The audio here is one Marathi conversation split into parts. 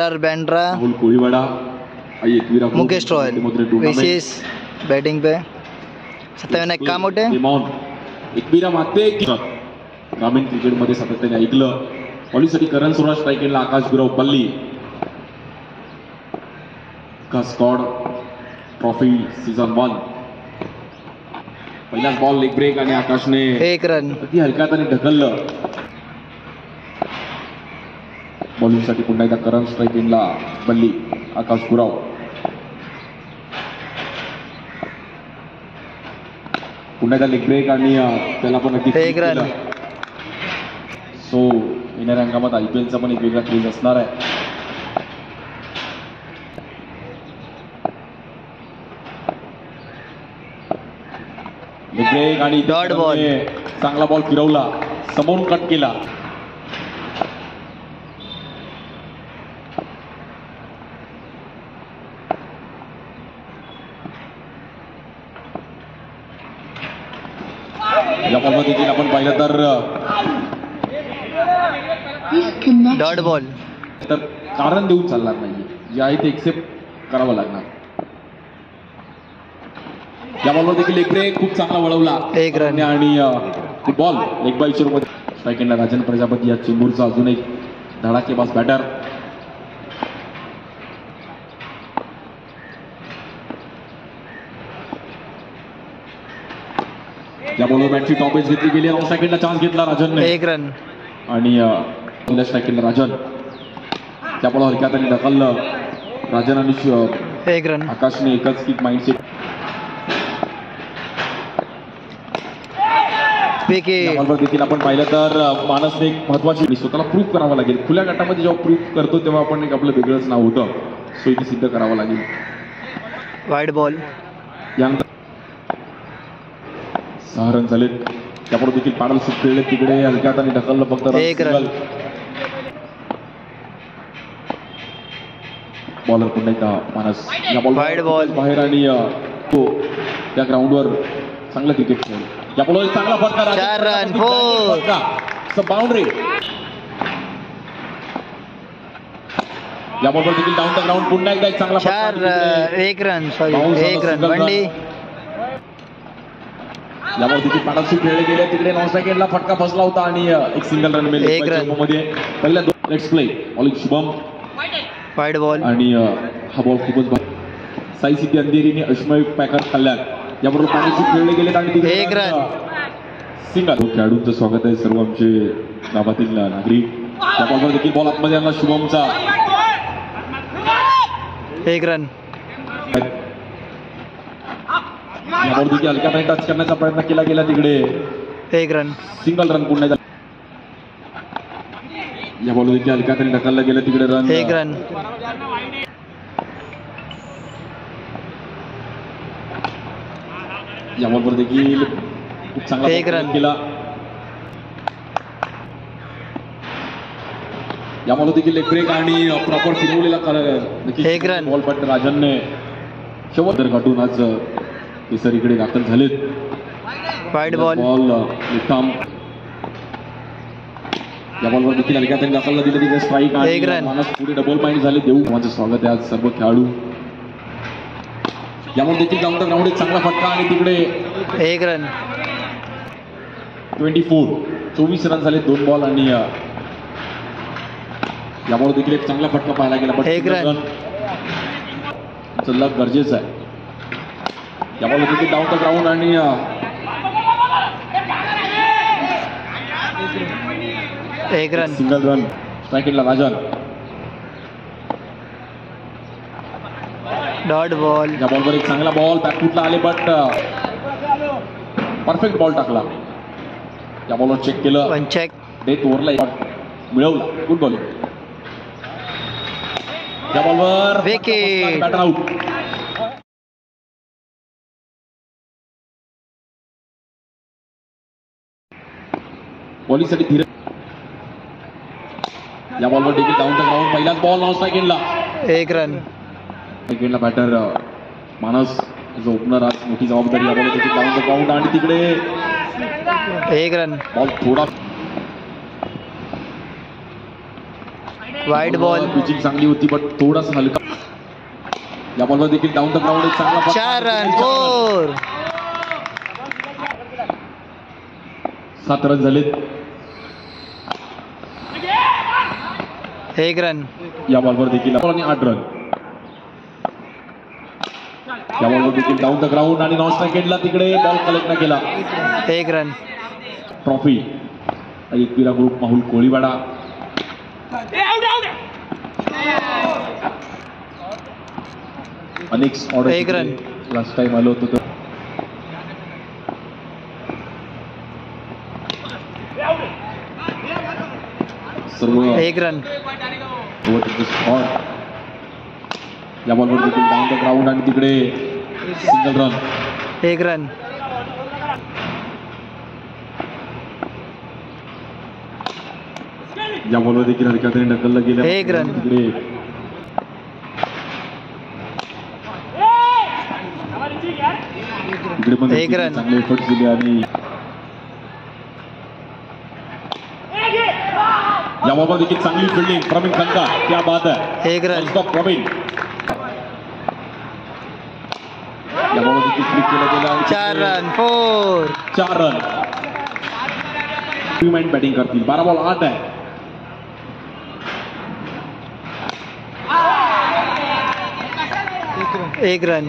आर बैंड्रा, राहुल कोळीवाडा, मुकेश रॉयल विशेष बैटिंग पे 57 काम आउट है। एकवीरा माते ग्रामीण क्रिकेटमध्ये सातत्याने ऐकलं. बॉलिंगसाठी करण सुरा, स्ट्राईक एंडला आकाश गुरव पल्ली. का स्कॉड ट्रॉफी सीझन 1 पहिलाच बॉल लेग ब्रेक आणि आकाशने 1 रन अति हलक्यात ढकललं. बॉलिंगसाठी पुन्हा एकदा करण, स्ट्राईक एंडला पल्ली आकाश गुरव. पुन्हा एकदा लेग ब्रेक आणि त्याला पण अगदी 1 रन. सो येणाऱ्या हंगामात IPLचा पण एक वेगळा क्रेज असणार आहे. लेग ब्रेक आणि डॉट बॉल. चांगला बॉल फिरवला, समोरून कट केला. या बॉलमध्ये देखील आपण पाहिलं तर डॉट बॉल, तर कारण देऊन चालणार नाही, जे आहे ते एक्सेप्ट करावं लागणार. या बॉलवर देखील लेग ब्रेक खूप चांगला वळवला, 1 रन. आणि फुटबॉल लेग बाय मध्ये स्ट्राईक एंडला राजन प्रजापती, या चेंबूरचा अजून एक धडाकेबाज बॅटर. या बॉलवर बॅटची टॉप एज घेतली गेली. सेकंडला चान्स घेतला राजनने, 1 रन. आणि स्ट्राईक केला राजन. त्या बॉल हलक्यात आणि ढकललं राजन आणि 1 रन. आकाशने एकच किक माइंडसेट. बॉलवर देखील आपण पाहिलं तर मानसने एक महत्वाची स्वतःला प्रूव्ह करावं लागेल. खुल्या गटामध्ये जेव्हा प्रूव्ह करतो तेव्हा आपण एक आपलं वेगळंच नाव होतं, सो इथे सिद्ध करावं लागेल. वाईड बॉल, यानंतर 6 रन झालेत. त्यापुढे देखील पाडल सुट खेळले, तिकडे हलक्यात आणि ढकललं फक्त 1 रन. बॉलर पुन्हा एकदा मानस. या वाईड बॉल बाहेर, आणि तो त्या ग्राउंडवर चांगलं क्रिकेट खेळलं. या बॉलवर चांगला फटका, 4 रन. बाउंड्री. या बॉलवर देखील डाऊन द ग्राउंड पुन्हा एकदा एक चांगला 1 रन. Sorry 1 run. बंडी. यावर देखील पाडाशी खेळले गेले, तिकडे 9 सेकंडला फटका फसला होता आणि एक सिंगल रन मिळाले. 1 रन मध्ये पहिल्या 2 let's play. Bowling Shubham, wide ball, आणि हा बॉल खूपच साई सिद्धी अंधेरीने अश्मय पॅकर खाल्ल्यात. याबरोबर पाडाशी खेळले गेलेत आणि 1 रन. सिंगल. खेळाडूंचं स्वागत आहे सर्व आमचे गावातील नागरिक. या बॉलवर देखील बॉल आतमध्ये आणला शुभमचा, 1 रन. यावर देखील हलक्यापणे टच करण्याचा प्रयत्न केला गेला, तिकडे 1 रन. सिंगल रन पुन्हा. या बॉल देखील हलक्यात ढकललं गेलं, तिकडे रन, 1 रन. या बॉलवर देखील खूप चांगला 1 रन केला. या बॉल देखील लेग ब्रेक आणि प्रॉपर फिरवलेला 1 रन. बॉल, पण राजनने शेवट गाठून आज केसर इकडे दाखल झालेत. वाईड बॉल, उत्तम. या बॉलवर देखील हलक्यात दाखल दिलं, तिथे स्ट्राईक, 1 रन. पुढे डबल पॉईंट झाले. देऊ माझं स्वागत आहे आज सर्व खेळाडू. यावर देखील डाऊन द ग्राउंड एक चांगला फटका, आणि तिकडे 1 रन. 24 रन झाले, 2 बॉल, आणि यामुळे देखील एक चांगला फटका पाहायला गेला. 1 रन. लक गरजेचं आहे. यामुळे देखील डाऊन द ग्राउंड, आणि 1 रन. Single run. स्ट्राईकला राजन. Dot ball. या बॉलवर एक चांगला बॉल बॅकफुटला आले, बट परफेक्ट बॉल टाकला. या बॉलवर चेक केलं, वन चेक. डेथ ओव्हरला मिळवला. Good bowling. या बॉलवर विकेट. Batter out. बॉलिंगसाठी धीरे. या बॉलवर देखील डाऊन द ग्राउंड, पहिलाच बॉल, 9 सेकंडला 1 रन. सेकंडला बॅटर मानस जो ओपनर, आज मोठी जबाबदारी. या बॉल देखील डाऊन द ग्राउंड, आणि तिकडे 1 रन. बॉल थोडा वाईड बॉल. पिचिंग चांगली होती पण थोडासा हलका. या बॉलवर देखील डाऊन द ग्राउंड एक चांगला 4 रन 4. 7 रन झालेत. 1 रन. या बॉलवर देखील आणि 8 रन. या बॉलवर देखील डाऊन द ग्राउंड आणि नॉन स्ट्राईक एंडला तिकडे बॉल कलेक्ट न केला. 1 run. Trophy Ekvira group Mahul Koliwada. अनेक ऑर्डर 1 रन. लास्ट टाइम आलो होतो तर सर्व 1 रन. या बॉलवर देखील डाऊन द ग्राउंड आणि तिकडे सिंगल रन. 1 रन. या बॉलवर देखील हरकतीने ढकललं गेलं. 1 रन. तिकडे तिकडे पण 1 रन. चांगले एफर्ट्स दिले आणि या बॉलवर देखील चांगली फिल्डिंग प्रवीण खंदा. क्या बात आहे. 1 रन. प्रवीण. या बॉलवर देखील फ्लिक केलं गेलं आणि 4 रन 4. 4 रन. माइंड बॅटिंग करतील. 12 बॉल 8 आहे. एक रन.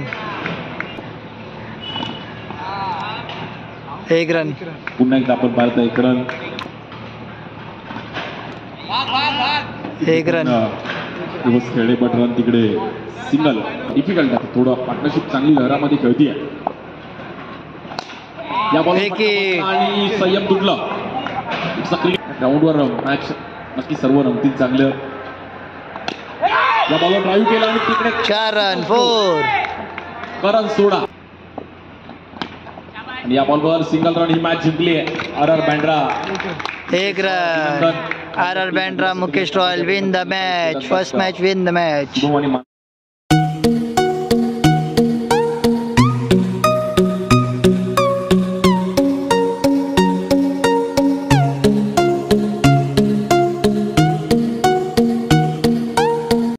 1 रन. पुन्हा एकदा आपण पाहत 1 रन. 1 रन. दिवस खेळले बट रन तिकडे सिंगल. डिफिकल्ट आहे थोडं. पार्टनरशिप चांगली लहरामध्ये खेळतीये. या बॉल आणि संयम तुटलं. ग्राउंडवर मॅच नक्की सर्व रंगतील चांगलं. या बॉलवर ड्राईव्ह केला आणि तिकडे 4 रन 4. करण सोडा. आणि या बॉलवर सिंगल रन. ही मॅच जिंकली आहे RR Bandra. 1 run. RR Bandra Mukesh royal win the match. First match win the match.